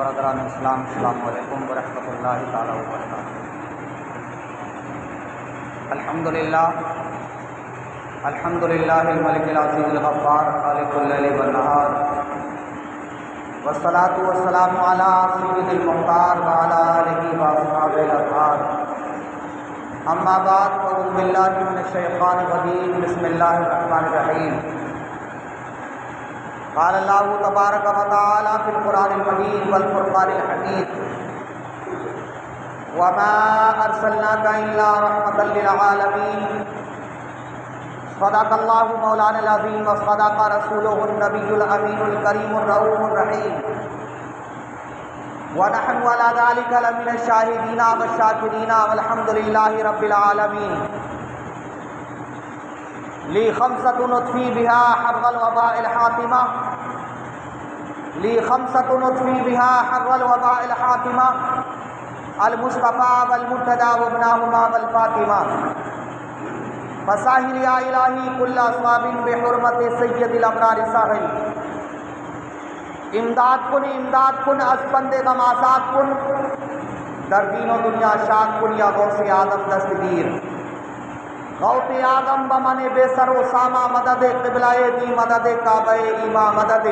برادران اسلام، السلام علیکم ورحمۃ اللہ تعالیٰ وبرکاتہ۔ الحمدللہ الملک العزیز الغفار خالق اللیل والنہار، والصلاة والسلام علی سید المختار وعلی آلہ واصحابہ الاطہار، اما بعد فاعوذ باللہ من الشیطان الرجیم، بسم اللہ الرحمن الرحیم۔ قال اللہ تبارک و تعالی فی القرآن المجید والفرقان الحمید، وما ارسلناک الا رحمۃ للعالمین، صدق اللہ مولانا العظیم وصدق رسولہ النبی الامین الکریم الرؤوف الرحیم، ونحن علی ذلک لمن الشاہدین والشاکرین والحمد للہ رب العالمین۔ لی خمسۃ نطفی بہا حر الوباء الحاتمہ، لی خمسۃ نطفی بہا حر الوباء الحاتمہ، المصطفیٰ والمرتضیٰ وابناہما والفاطمہ، فساہل یا الہی کل اصواب بحرمت سید الابرار ساحل۔ امداد کن از بند غم آزاد کن، در دین و دنیا شاد کن یا غوث آدم دستگیر۔ غوث آدم بمن بے سر و ساما مدد، قبلہ دی مدد، کعبہ ایما مدد،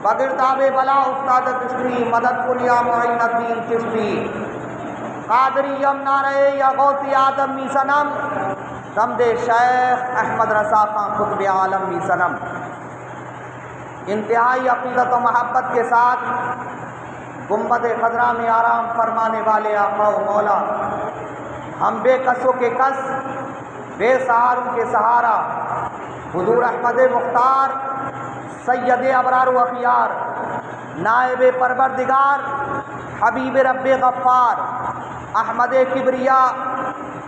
بگرداب بلا استاد چشتی، مدد کن یا معین الدین چشتی۔ قادری یم نعرے یا غوث آدم می صنم، دمد شیخ احمد رضا خان قطب عالم می صنم۔ انتہائی عقیدت و محبت کے ساتھ گنبد خضرا میں آرام فرمانے والے آقا و مولا، ہم بے کسوں کے کس، بے سہاروں کے سہارا، حضور احمد مختار سید ابرار و اخیار، نائب پروردگار حبیب رب غفار، احمد کبریا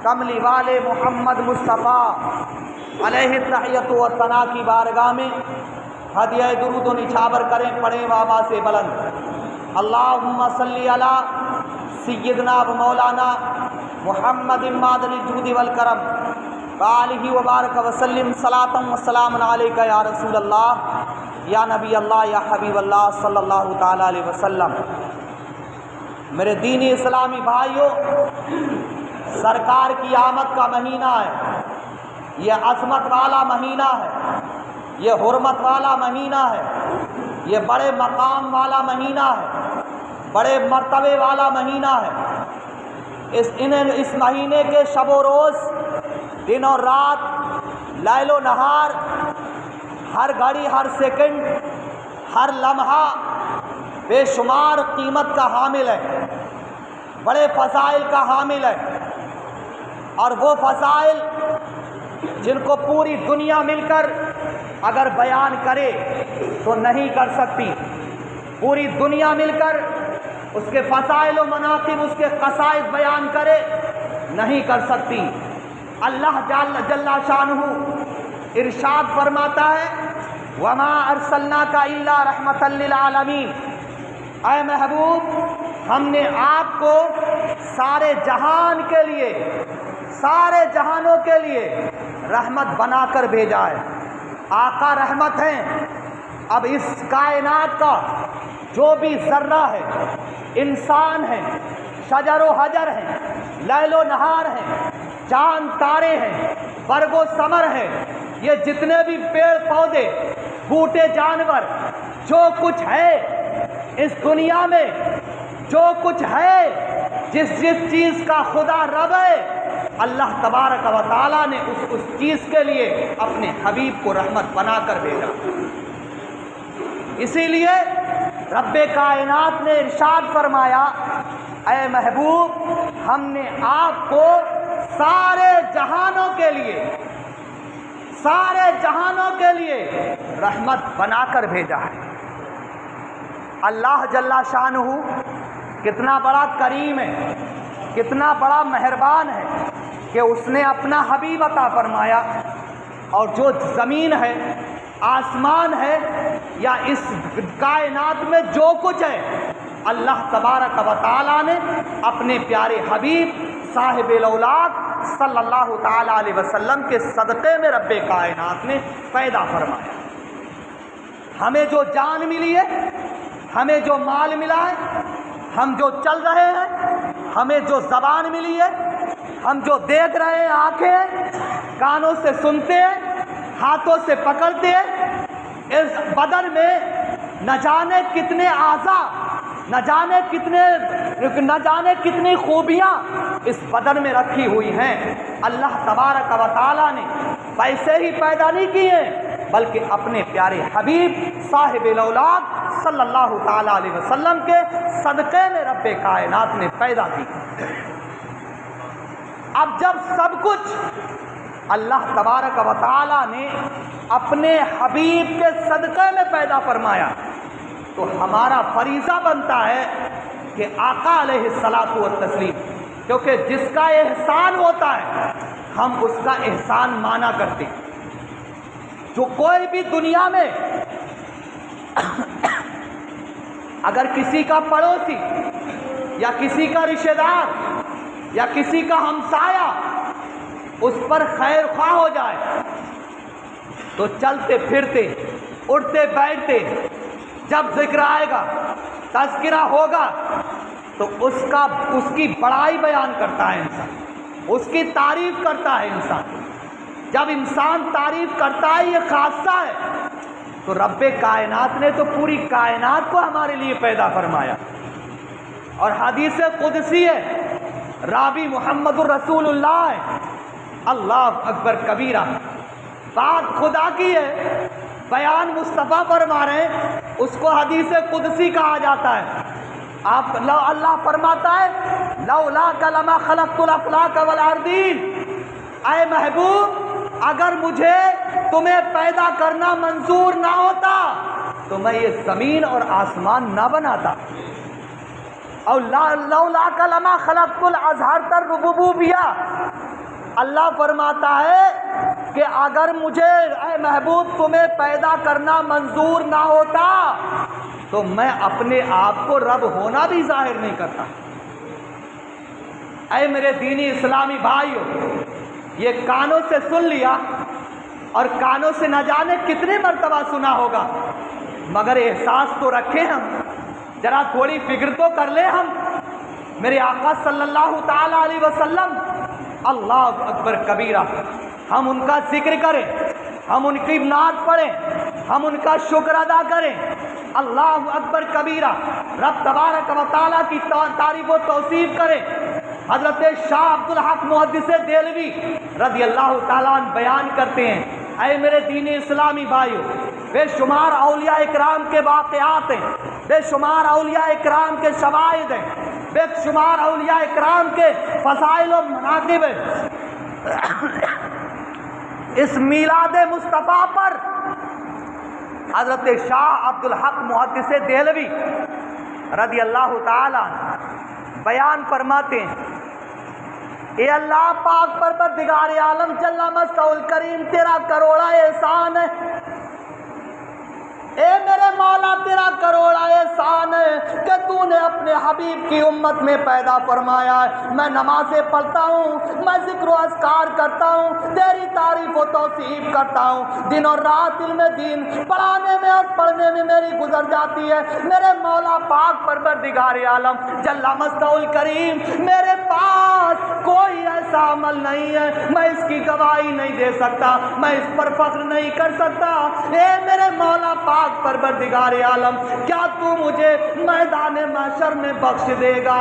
کملی والے محمد مصطفیٰ علیہ التحیۃ و ثنا کی بارگاہ میں ہدیہ درود و نچھاور کریں، پڑھیں وابا سے بلند، اللہم صلی علی سیدنا و مولانا محمد مادن الجود والکرم وآلہ وبارک وسلم، صلاۃ و سلام علیک یا رسول اللہ، یا نبی اللہ، یا حبیب اللہ صلی اللہ تعالیٰ علیہ وسلم۔ میرے دینی اسلامی بھائیوں، سرکار کی آمد کا مہینہ ہے، یہ عظمت والا مہینہ ہے، یہ حرمت والا مہینہ ہے، یہ بڑے مقام والا مہینہ ہے، بڑے مرتبے والا مہینہ ہے۔ اس مہینے کے شب و روز، دن اور رات، لیل و نہار، ہر گھڑی، ہر سیکنڈ، ہر لمحہ بے شمار قیمت کا حامل ہے، بڑے فضائل کا حامل ہے، اور وہ فضائل جن کو پوری دنیا مل کر اگر بیان کرے تو نہیں کر سکتی، پوری دنیا مل کر اس کے فضائل و مناقب، اس کے خصائص بیان کرے نہیں کر سکتی۔ اللہ جل شانہ ارشاد فرماتا ہے، وما ارسلناک الا رحمۃ للعالمین، اے محبوب ہم نے آپ کو سارے جہان کے لیے، سارے جہانوں کے لیے رحمت بنا کر بھیجا ہے۔ آقا رحمت ہیں۔ اب اس کائنات کا جو بھی ذرہ ہے، انسان ہیں، شجر و حجر ہیں، لیل و نہار ہیں، چاند تارے ہیں، برگ و ثمر ہیں، یہ جتنے بھی پیڑ پودے، بوٹے، جانور، جو کچھ ہے اس دنیا میں، جو کچھ ہے، جس چیز کا خدا رب ہے، اللہ تبارک و تعالیٰ نے اس چیز کے لیے اپنے حبیب کو رحمت بنا کر بھیجا۔ اسی لیے رب کائنات نے ارشاد فرمایا، اے محبوب ہم نے آپ کو سارے جہانوں کے لیے، سارے جہانوں کے لیے رحمت بنا کر بھیجا ہے۔ اللہ جل شانہ کتنا بڑا کریم ہے، کتنا بڑا مہربان ہے کہ اس نے اپنا حبیب عطا فرمایا، اور جو زمین ہے، آسمان ہے، یا اس کائنات میں جو کچھ ہے، اللہ تبارک و تعالیٰ نے اپنے پیارے حبیب صاحب الاولاد صلی اللہ تعالیٰ علیہ وسلم کے صدقے میں رب کائنات نے پیدا فرمایا۔ ہمیں جو جان ملی ہے، ہمیں جو مال ملا ہے، ہم جو چل رہے ہیں، ہمیں جو زبان ملی ہے، ہم جو دیکھ رہے ہیں، آنکھیں کانوں سے سنتے ہیں، ہاتھوں سے پکڑتے ہیں، اس بدن میں نہ جانے کتنے اعضاء، نہ جانے کتنی خوبیاں اس بدن میں رکھی ہوئی ہیں۔ اللہ تبارک و تعالیٰ نے پیسے ہی پیدا نہیں کیے، بلکہ اپنے پیارے حبیب صاحب الاولاد صلی اللہ تعالیٰ علیہ وسلم کے صدقے میں رب کائنات نے پیدا کی۔ اب جب سب کچھ اللہ تبارک و تعالیٰ نے اپنے حبیب کے صدقے میں پیدا فرمایا، تو ہمارا فریضہ بنتا ہے کہ آقا علیہ الصلاۃ والتسلیم، کیونکہ جس کا احسان ہوتا ہے ہم اس کا احسان مانا کرتے ہیں۔ جو کوئی بھی دنیا میں اگر کسی کا پڑوسی یا کسی کا رشتہ دار یا کسی کا ہمسایہ اس پر خیر خواہ ہو جائے تو چلتے پھرتے، اٹھتے بیٹھتے، جب ذکر آئے گا، تذکرہ ہوگا تو اس کی بڑائی بیان کرتا ہے انسان، اس کی تعریف کرتا ہے انسان۔ جب انسان تعریف کرتا ہے یہ خاصہ ہے، تو رب کائنات نے تو پوری کائنات کو ہمارے لیے پیدا فرمایا۔ اور حدیث قدسی ہے، راوی محمد الرسول اللہ ہے، اللہ اکبر کبیرہ، بات خدا کی ہے، بیان مصطفیٰ فرما رہے ہیں، اس کو حدیث قدسی کہا جاتا ہے۔ اللہ فرماتا ہے لولاک لما خلقت الافلاک والارضین، اے محبوب اگر مجھے تمہیں پیدا کرنا منظور نہ ہوتا تو میں یہ زمین اور آسمان نہ بناتا۔ اور لولاک لما خلقت الازہرت الربوبیہ، اللہ فرماتا ہے کہ اگر مجھے اے محبوب تمہیں پیدا کرنا منظور نہ ہوتا تو میں اپنے آپ کو رب ہونا بھی ظاہر نہیں کرتا۔ اے میرے دینی اسلامی بھائیو، یہ کانوں سے سن لیا اور کانوں سے نہ جانے کتنے مرتبہ سنا ہوگا، مگر احساس تو رکھیں ہم، ذرا تھوڑی فکر تو کر لیں ہم۔ میرے آقا صلی اللہ تعالیٰ علیہ وسلم، اللہ اکبر کبیرہ، ہم ان کا ذکر کریں، ہم ان کی نعت پڑھیں، ہم ان کا شکر ادا کریں، اللہ اکبر کبیرہ، رب تبارک و تعالیٰ کی تعریف و توصیف کریں۔ حضرت شاہ عبد الحق محدث دہلوی رضی اللہ تعالیٰ عنہ بیان کرتے ہیں، اے میرے دینی اسلامی بھائیو، بے شمار اولیاء اکرام کے واقعات ہیں، بے شمار اولیاء اکرام کے شواہد ہیں، بے شمار اولیاء اکرام کے فضائل و مناقب ہیں۔ اس میلاد مصطفیٰ پر حضرت شاہ عبد الحق محدث دہلوی رضی اللہ تعالیٰ بیان فرماتے ہیں، اے اللہ پاک پروردگار عالم جل مستول کریم، تیرا کروڑا احسان ہے، اے میرے مولا تیرا کروڑا احسان ہے کہ تو نے اپنے حبیب کی امت میں پیدا فرمایا ہے۔ میں نمازیں پڑھتا ہوں، میں ذکر و اذکار کرتا ہوں، تیری تعریف و توصیف کرتا ہوں، دن اور رات علم دین پڑھانے میں اور پڑھنے میں میری گزر جاتی ہے۔ میرے مولا پاک پروردگار عالم جل مستول کریم، میرے پاس کوئی ایسا عمل نہیں ہے، میں اس کی گواہی نہیں دے سکتا، میں اس پر فخر نہیں کر سکتا۔ اے میرے مولا پاک پروردگار عالم، کیا تو مجھے میدان محشر میں بخش دے گا؟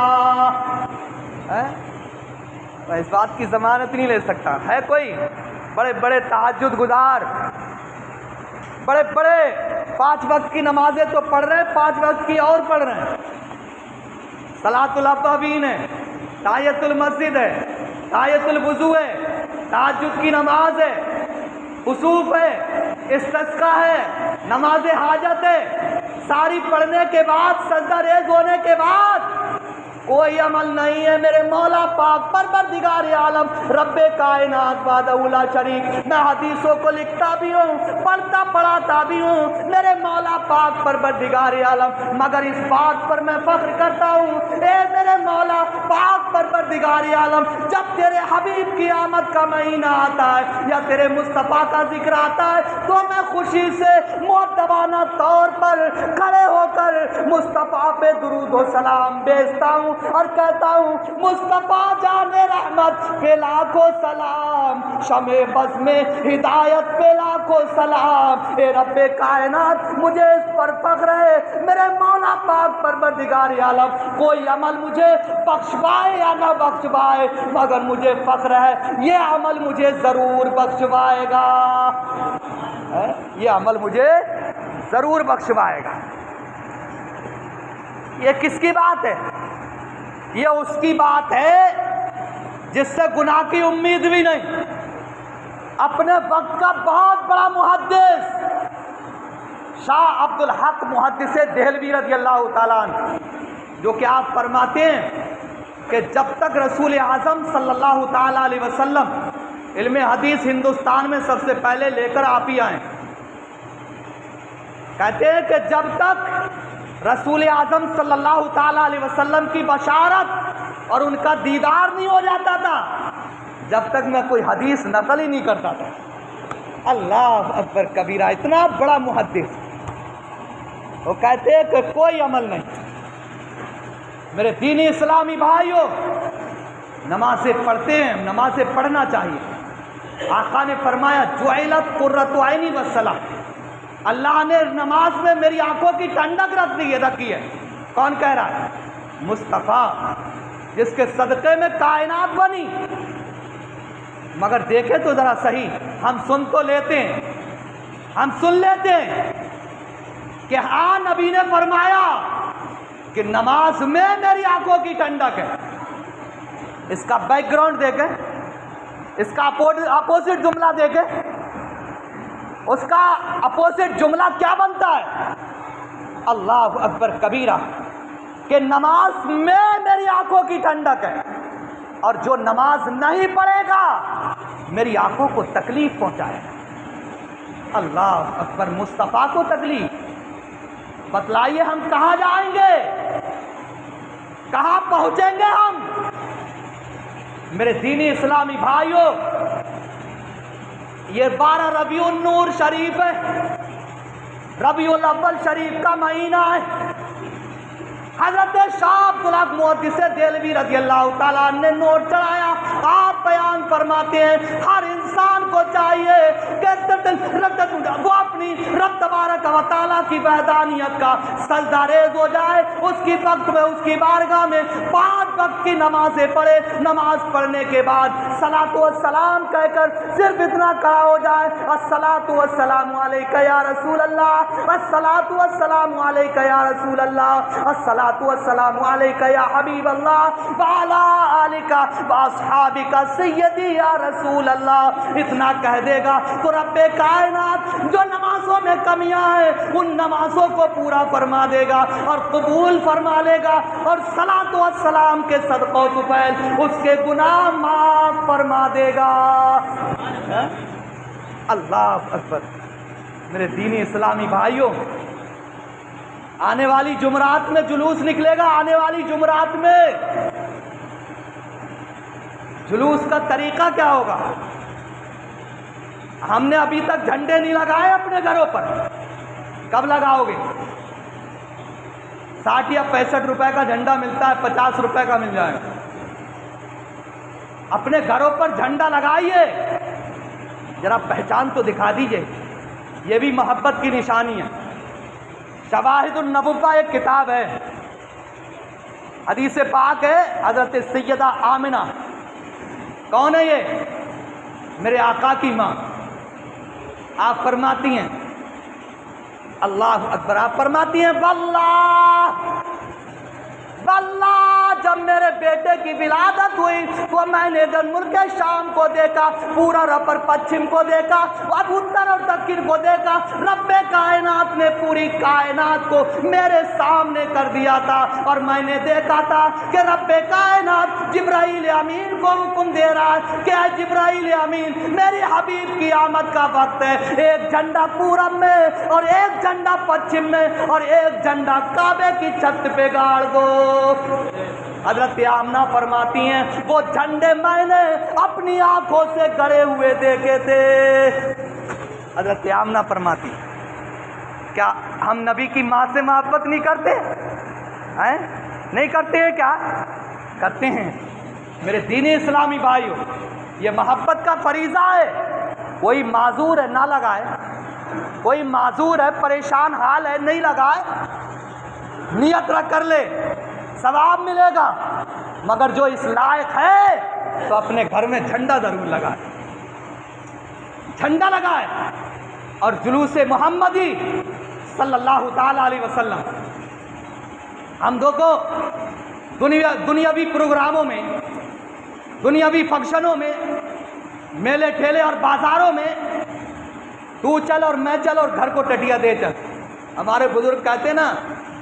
میں اس بات کی ضمانت نہیں لے سکتا۔ ہے کوئی بڑے بڑے تہجد گزار، بڑے بڑے 5 وقت کی نمازیں تو پڑھ رہے ہیں، 5 وقت کی اور پڑھ رہے ہیں، صلاۃ الاوابین ہے، تحیۃ المسجد ہے، تحیۃ الوضو ہے، تہجد کی نماز ہے، خسوف ہے، استسقاء ہے، نماز حاجت ہے، ساری پڑھنے کے بعد سجدہ ریز ہونے کے بعد کوئی عمل نہیں ہے۔ میرے مولا پاک پروردگار عالم رب کائنات وحدہ لا شریک، میں حدیثوں کو لکھتا بھی ہوں، پڑھتا پڑھاتا بھی ہوں، میرے مولا پاک پروردگار عالم، مگر اس بات پر میں فخر کرتا ہوں، اے میرے مولا پاک پروردگار عالم، جب تیرے حبیب کی آمد کا مہینہ آتا ہے یا تیرے مصطفیٰ کا ذکر آتا ہے تو میں خوشی سے مؤدبانہ طور پر کھڑے ہو کر مصطفیٰ پہ درود و سلام بھیجتا ہوں اور کہتا ہوں مصطفیٰ جان رحمت پہ لاکھوں سلام، شمع بز میں ہدایت پہ لاکھوں سلام۔ اے رب کائنات مجھے اس پر فخر ہے، میرے مولا پاک پروردگار عالم کوئی عمل مجھے بخشوائے یا نہ بخشوائے مگر مجھے فخر ہے یہ عمل مجھے ضرور بخشوائے گا، یہ عمل مجھے ضرور بخشوائے گا۔ یہ کس کی بات ہے؟ یہ اس کی بات ہے جس سے گناہ کی امید بھی نہیں۔ اپنے وقت کا بہت بڑا محدث شاہ عبد الحق محدث دہلوی رضی اللہ تعالیٰ عنہ، جو کہ آپ فرماتے ہیں کہ جب تک رسول اعظم صلی اللہ تعالیٰ علیہ وسلم علم حدیث ہندوستان میں سب سے پہلے لے کر آپ ہی آئیں، کہتے ہیں کہ جب تک رسول اعظم صلی اللہ تعالیٰ علیہ وسلم کی بشارت اور ان کا دیدار نہیں ہو جاتا تھا جب تک میں کوئی حدیث نقل ہی نہیں کرتا تھا۔ اللہ اکبر کبیرہ، اتنا بڑا محدث، وہ کہتے ہیں کہ کوئی عمل نہیں۔ میرے دینی اسلامی بھائیوں، نمازیں پڑھتے ہیں، نمازیں پڑھنا چاہیے۔ آقا نے فرمایا جعلت قرۃ عینی والصلاۃ، اللہ نے نماز میں میری آنکھوں کی ٹھنڈک رکھی ہے۔ کون کہہ رہا ہے؟ مصطفیٰ، جس کے صدقے میں کائنات بنی۔ مگر دیکھیں تو ذرا صحیح، ہم سن تو لیتے ہیں، ہم سن لیتے ہیں کہ ہاں نبی نے فرمایا کہ نماز میں میری آنکھوں کی ٹھنڈک ہے۔ اس کا بیک گراؤنڈ دیکھیں، اس کا اپوزٹ جملہ دیکھیں، اس کا اپوزٹ جملہ کیا بنتا ہے؟ اللہ اکبر کبیرہ، کہ نماز میں میری آنکھوں کی ٹھنڈک ہے، اور جو نماز نہیں پڑھے گا میری آنکھوں کو تکلیف پہنچائے گا۔ اللہ اکبر، مصطفیٰ کو تکلیف۔ بتلائیے ہم کہاں جائیں گے، کہاں پہنچیں گے ہم؟ میرے دینی اسلامی بھائیوں، یہ 12 ربیع النور شریف ہے، ربیع الاول شریف کا مہینہ ہے۔ حضرت شاہ عبد الحق محدث دہلوی رضی اللہ تعالیٰ عنہ نے نوٹ چڑھایا۔ آپ بیان فرماتے ہیں ہر انسان کو چاہیے کہ وہ اپنی رب تبارک و تعالیٰ کی وحدانیت کا سجدہ ریز ہو جائے، اس کی وقت میں اس کی بارگاہ میں 5 وقت کی نمازیں پڑھے، نماز پڑھنے کے بعد صلاۃ و السلام کہہ کر صرف اتنا کہا ہو جائے الصلاۃ والسلام علیک یا رسول اللہ، الصلاۃ والسلام علیک یا رسول اللہ، الصلاۃ والسلام علیک یا حبیب اللہ وعلی آلک واصحابک سیدی یا رسول اللہ۔ اتنا کہہ دے گا تو رب کائنات جو نمازوں میں کمیاں ہیں ان نمازوں کو پورا فرما دے گا اور قبول فرما لے گا، اور صلاۃ و السلام کے صدقہ و فیض اس کے گناہ معاف فرما دے گا۔ اللہ اکبر۔ میرے دینی اسلامی بھائیوں، آنے والی جمعرات میں جلوس نکلے گا، آنے والی جمعرات میں جلوس کا طریقہ کیا ہوگا؟ ہم نے ابھی تک جھنڈے نہیں لگائے اپنے گھروں پر، کب لگاؤ گے؟ 60 یا 65 روپے کا جھنڈا ملتا ہے، 50 روپے کا مل جائے۔ اپنے گھروں پر جھنڈا لگائیے، ذرا پہچان تو دکھا دیجئے، یہ بھی محبت کی نشانی ہے۔ شواہد النبوہ ایک کتاب ہے، حدیث پاک ہے، حضرت سیدہ آمنہ، کون ہے یہ؟ میرے آقا کی ماں۔ آپ فرماتی ہیں، اللہ اکبر، آپ فرماتی ہیں واللہ جب میرے بیٹے کی ولادت ہوئی تو میں نے ملک شام کو دیکھا، پورا رپر پچھم کو دیکھا، اب اتر اور دکن کو دیکھا، رب کائنات نے پوری کائنات کو میرے سامنے کر دیا تھا، اور میں نے دیکھا تھا کہ رب کائنات جبرائیل امین کو حکم دے رہا ہے کہ اے جبرائیل امین، میرے حبیب کی آمد کا وقت ہے، ایک جھنڈا پورب میں اور ایک جھنڈا پچھم میں اور ایک جھنڈا کعبے کی چھت پہ گاڑ دو۔ حضرت آمنہ فرماتی ہیں وہ جھنڈے میں نے اپنی آنکھوں سے گڑے ہوئے دیکھے تھے۔ حضرت آمنہ فرماتی کیا ہم نبی کی ماں سے محبت نہیں کرتے ہیں؟ نہیں کرتے ہیں کیا؟ کرتے ہیں۔ میرے دینی اسلامی بھائیو، یہ محبت کا فریضہ ہے۔ کوئی معذور ہے نہ لگائے، کوئی معذور ہے پریشان حال ہے نہیں لگائے، نیت رکھ کر لے، ثواب ملے گا۔ مگر جو اس لائق ہے تو اپنے گھر میں جھنڈا ضرور لگائے، جھنڈا لگائے اور جلوس محمدی صلی اللہ تعالی علیہ وسلم۔ ہم دیکھو دنیاوی پروگراموں میں، دنیاوی فنکشنوں میں، میلے ٹھیلے اور بازاروں میں تو چل اور میں چل اور گھر کو ٹٹیا دے چل۔ ہمارے بزرگ کہتے ہیں نا،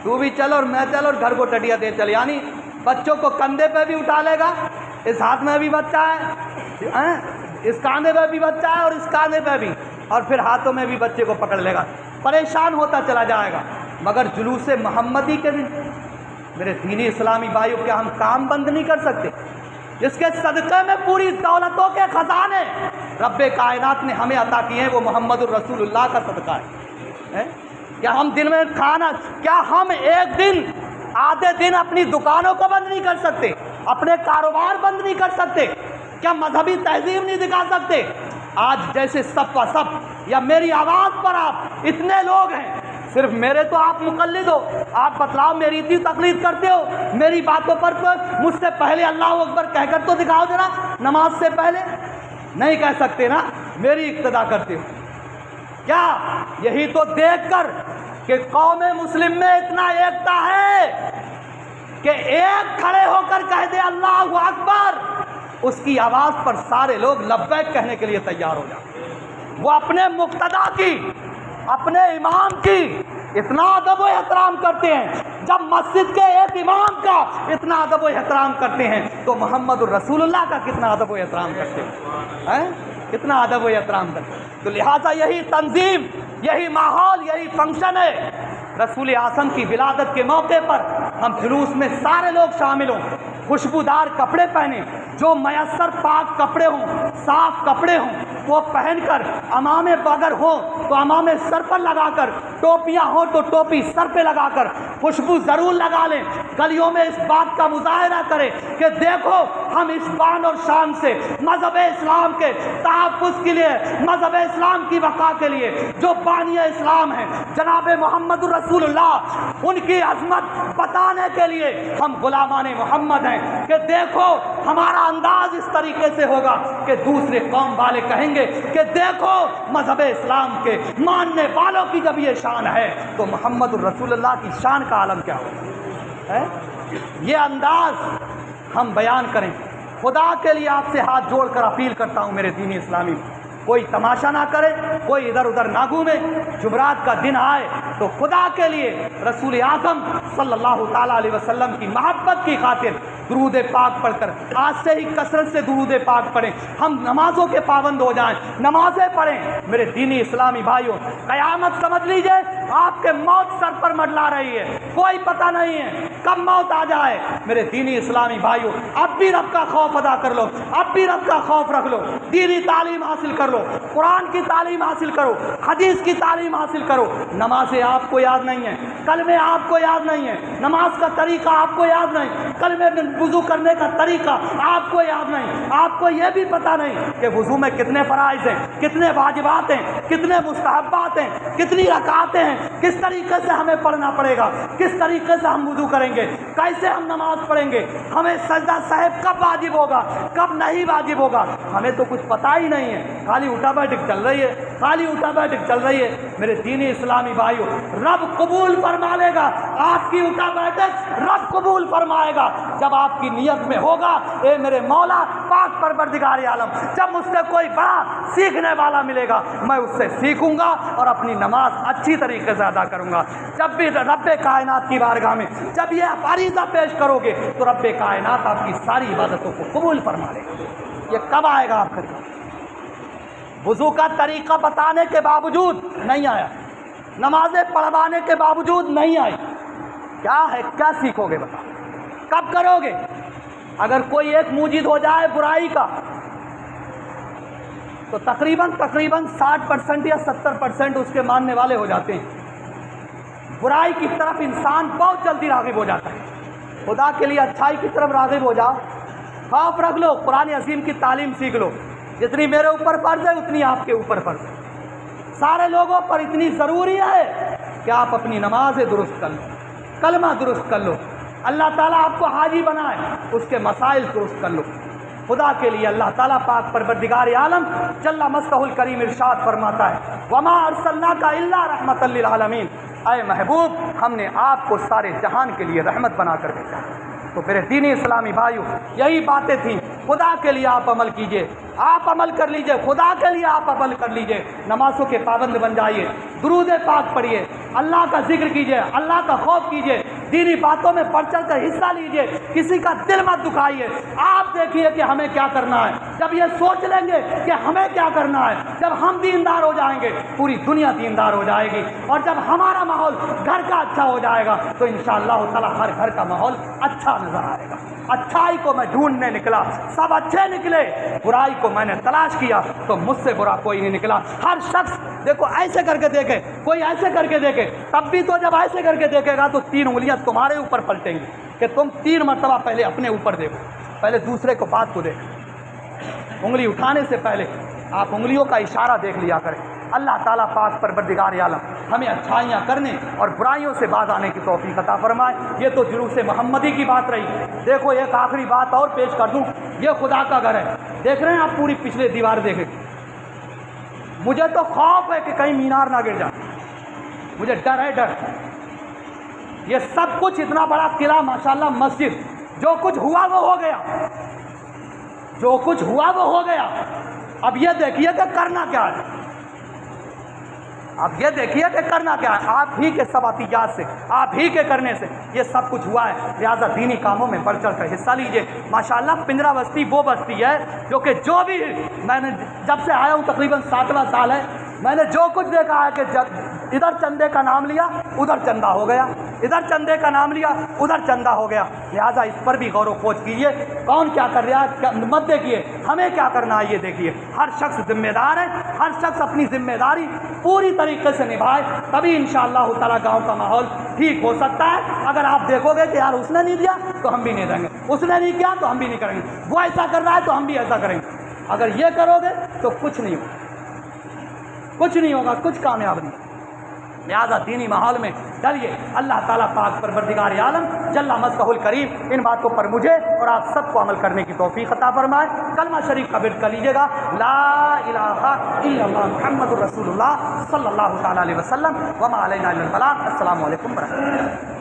تو بھی چل اور میں چل اور گھر کو ٹٹیا دے چل، یعنی بچوں کو کندھے پہ بھی اٹھا لے گا، اس ہاتھ میں بھی بچہ ہے، اس کاندھے پہ بھی بچہ ہے اور اس کاندھے پہ بھی، اور پھر ہاتھوں میں بھی بچے کو پکڑ لے گا، پریشان ہوتا چلا جائے گا۔ مگر جلوس محمدی کے دن میرے دینی اسلامی بھائیوں، کیا ہم کام بند نہیں کر سکتے؟ جس کے صدقے میں پوری دولتوں کے خزانے رب کائنات نے ہمیں عطا کیے ہیں، وہ محمد الرسول اللہ کا صدقہ ہے۔ کیا ہم دن میں کھانا، کیا ہم ایک دن آدھے دن اپنی دکانوں کو بند نہیں کر سکتے، اپنے کاروبار بند نہیں کر سکتے؟ کیا مذہبی تہذیب نہیں دکھا سکتے؟ آج جیسے سب کا سب یا میری آواز پر آپ اتنے لوگ ہیں، صرف میرے تو آپ مقلد ہو، آپ بتلاؤ میری اتنی تقلید کرتے ہو، میری باتوں پر تو مجھ سے پہلے اللہ اکبر کہہ کر تو دکھاؤ ذرا، نماز سے پہلے نہیں کہہ سکتے نا، میری اقتدا کرتے ہو کیا؟ یہی تو دیکھ کر کہ قوم مسلم میں اتنا ایکتا ہے کہ ایک کھڑے ہو کر کہہ دے اللہ اکبر، اس کی آواز پر سارے لوگ لبیک کہنے کے لیے تیار ہو جائیں۔ وہ اپنے مقتدا کی، اپنے امام کی اتنا ادب و احترام کرتے ہیں، جب مسجد کے ایک امام کا اتنا ادب و احترام کرتے ہیں تو محمد الرسول اللہ کا کتنا ادب و احترام کرتے ہیں، کتنا ادب و احترام کرتے ہیں۔ تو لہٰذا یہی تنظیم، یہی ماحول، یہی فنکشن ہے۔ رسول اعظم کی ولادت کے موقع پر ہم جلوس میں سارے لوگ شامل ہوں، خوشبودار کپڑے پہنیں، جو میسر پاک کپڑے ہوں، صاف کپڑے ہوں وہ پہن کر، امامے اگر ہوں تو امامے سر پر لگا کر، ٹوپیاں ہوں تو ٹوپی سر پہ لگا کر خوشبو ضرور لگا لیں، گلیوں میں اس بات کا مظاہرہ کریں کہ دیکھو ہم اس بان اور شان سے مذہب اسلام کے تحفظ کے لیے، مذہب اسلام کی بقا کے لیے جو بانی اسلام ہیں جناب محمد الرسول اللہ، ان کی عظمت بتانے کے لیے ہم غلامان محمد ہیں کہ دیکھو ہمارا انداز اس طریقے سے ہوگا کہ دوسرے قوم والے کہیں گے کہ دیکھو مذہب اسلام کے ماننے والوں کی جب یہ شان ہے تو محمد الرسول اللہ کی شان کا عالم کیا ہوگا؟ یہ انداز ہم بیان کریں۔ خدا کے لیے آپ سے ہاتھ جوڑ کر اپیل کرتا ہوں میرے دینی اسلامی، کوئی تماشا نہ کرے، کوئی ادھر ادھر نہ گھومے۔ جمعرات کا دن آئے تو خدا کے لیے رسول اعظم صلی اللہ تعالیٰ علیہ وسلم کی محبت کی خاطر درود پاک پڑھ کر آج سے ہی کثرت سے درود پاک پڑھیں، ہم نمازوں کے پابند ہو جائیں، نمازیں پڑھیں۔ میرے دینی اسلامی بھائیوں، قیامت سمجھ لیجئے آپ کے موت سر پر منڈلا رہی ہے، کوئی پتہ نہیں ہے کب موت آ جائے۔ میرے دینی اسلامی بھائیوں، اب بھی رب کا خوف ادا کر لو، اب بھی رب کا خوف رکھ لو، دینی تعلیم حاصل کر لو، قرآن کی تعلیم حاصل کرو، حدیث کی تعلیم حاصل کرو۔ نمازیں آپ کو یاد نہیں ہیں، کلمے آپ کو یاد نہیں ہیں، نماز کا طریقہ آپ کو یاد نہیں، کلمے میں وضو کرنے کا طریقہ آپ کو یاد نہیں، آپ کو یہ بھی پتہ نہیں کہ وضو میں کتنے فرائض ہیں، کتنے واجبات ہیں، کتنے مستحبات ہیں، کتنی رکعتیں ہیں، کس طریقے سے ہمیں پڑھنا پڑے گا، کس طریقے سے ہم وضو کریں گے، کیسے ہم نماز پڑھیں گے، ہمیں سجدہ صاحب کب واجب ہوگا، کب نہیں واجب ہوگا، ہمیں تو کچھ پتہ ہی نہیں ہے، خالی اٹھا بیٹھک چل رہی ہے، خالی اٹھا بیٹھک چل رہی ہے۔ میرے دینی اسلامی بھائیوں، رب قبول فرما لے گا آپ کی اٹھا بیٹھک، رب قبول فرمائے گا جب آپ کی نیت میں ہوگا اے میرے مولا پاک پروردگار عالم، جب مجھ سے کوئی بڑا سیکھنے والا ملے گا میں اس سے سیکھوں گا اور اپنی نماز اچھی طریقے سے ادا کروں گا۔ جب بھی رب کائنات کی بارگاہ میں جب یہ فریضہ پیش کرو گے تو رب کائنات آپ کی ساری عبادتوں کو قبول فرما لے گا۔ یہ کب آئے گا آپ کا؟ وضو کا طریقہ بتانے کے باوجود نہیں آیا، نمازیں پڑھوانے کے باوجود نہیں آئی، کیا ہے؟ کیا سیکھو گے؟ بتا کب کرو گے؟ اگر کوئی ایک موجد ہو جائے برائی کا تو تقریباً 60% یا 70% اس کے ماننے والے ہو جاتے ہیں۔ برائی کی طرف انسان بہت جلدی راغب ہو جاتا ہے. خدا کے لیے اچھائی کی طرف راغب ہو جاؤ. خوف رکھ لو, قرآن عظیم کی تعلیم سیکھ لو. جتنی میرے اوپر فرض ہے اتنی آپ کے اوپر فرض ہے. سارے لوگوں پر اتنی ضروری ہے کہ آپ اپنی نمازیں درست کر لو, کلمہ درست کر لو. اللہ تعالیٰ آپ کو حاجی بنائے, اس کے مسائل درست کر لو. خدا کے لیے اللہ تعالیٰ پاک پروردگار عالم جل مجدہ الکریم ارشاد فرماتا ہے وما ارسلناک الا رحمۃ للعالمین. اے محبوب, ہم نے آپ کو سارے جہان کے لیے رحمت بنا کر بھیجا. تو میرے دینی اسلامی بھائیو, یہی باتیں تھیں. خدا کے لیے آپ عمل کیجئے, آپ عمل کر لیجئے, خدا کے لیے آپ عمل کر لیجئے. نمازوں کے پابند بن جائیے, درود پاک پڑھیے, اللہ کا ذکر کیجئے, اللہ کا خوف کیجئے, دینی باتوں میں بڑھ چڑھ کر حصہ لیجئے, کسی کا دل مت دکھائیے. آپ دیکھیے کہ ہمیں کیا کرنا ہے. جب یہ سوچ لیں گے کہ ہمیں کیا کرنا ہے, جب ہم دیندار ہو جائیں گے پوری دنیا دیندار ہو جائے گی. اور جب ہمارا ماحول گھر کا اچھا ہو جائے گا تو انشاءاللہ تعالی ہر گھر کا ماحول اچھا نظر آئے گا. اچھائی کو میں ڈھونڈنے نکلا, سب اچھے نکلے. برائی کو میں نے تلاش کیا تو مجھ سے برا کوئی نہیں نکلا. ہر شخص دیکھو ایسے کر کے دیکھے, کوئی ایسے کر کے دیکھے, تب بھی تو جب ایسے کر کے دیکھے گا تو 3 انگلیاں تمہارے اوپر پلٹیں گی کہ تم 3 مرتبہ پہلے اپنے اوپر دیکھو, پہلے دوسرے کو بات کو دیکھو. انگلی اٹھانے سے پہلے آپ انگلیوں کا اشارہ دیکھ لیا کریں. اللہ تعالیٰ پاک پروردگار عالم ہمیں اچھائیاں کرنے اور برائیوں سے باز آنے کی توفیق عطا فرمائے. یہ تو جلوس محمدی کی بات رہی. دیکھو ایک آخری بات اور پیش کر دوں. یہ خدا کا گھر ہے, دیکھ رہے ہیں آپ, پوری پچھلے دیوار دیکھیں. مجھے تو خوف ہے کہ کہیں مینار نہ گر جائے, مجھے ڈر ہے, ڈر. یہ سب کچھ اتنا بڑا قلعہ, ماشاءاللہ مسجد, جو کچھ ہوا وہ ہو گیا, جو کچھ ہوا وہ ہو گیا. اب یہ دیکھیے کہ کرنا کیا ہے, اب یہ دیکھیے کہ کرنا کیا ہے. آپ ہی کے سب عطیات سے, آپ ہی کے کرنے سے یہ سب کچھ ہوا ہے. لہٰذا دینی کاموں میں بڑھ چڑھ کر حصہ لیجئے. ماشاءاللہ پنجرا بستی وہ بستی ہے جو کہ جو بھی میں نے جب سے آیا ہوں تقریباً 7واں سال ہے, میں نے جو کچھ دیکھا ہے کہ ادھر چندے کا نام لیا ادھر چندہ ہو گیا, ادھر چندے کا نام لیا ادھر چندہ ہو گیا. لہٰذا اس پر بھی غور و خوض کیجیے. کون کیا کر رہا ہے مت دیکھیے, ہمیں کیا کرنا ہے یہ دیکھیے. ہر شخص ذمہ دار ہے, ہر شخص اپنی ذمہ داری پوری طریقے سے نبھائے, تبھی انشاءاللہ تعالیٰ گاؤں کا ماحول ٹھیک ہو سکتا ہے. اگر آپ دیکھو گے کہ یار اس نے نہیں دیا تو ہم بھی نہیں دیں گے, اس نے نہیں کیا تو ہم بھی نہیں کریں گے, وہ ایسا کر رہا ہے تو ہم بھی ایسا کریں گے. اگر یہ کرو گے تو کچھ نہیں ہوگا, کچھ نہیں ہوگا, کچھ کامیاب نہیں. لہٰذا دینی ماحول میں ڈریے. اللہ تعالیٰ پاک پروردگار عالم جل مجدہ الکریم ان باتوں پر مجھے اور آپ سب کو عمل کرنے کی توفیق عطا فرمائے. کلمہ شریف کا ورد کر لیجیے گا, لا الہ الا اللہ محمد الرسول اللہ صلی اللہ تعالیٰ علیہ وسلم, وما علینا الا البلاغ. السلام علیکم ورحمۃ اللہ.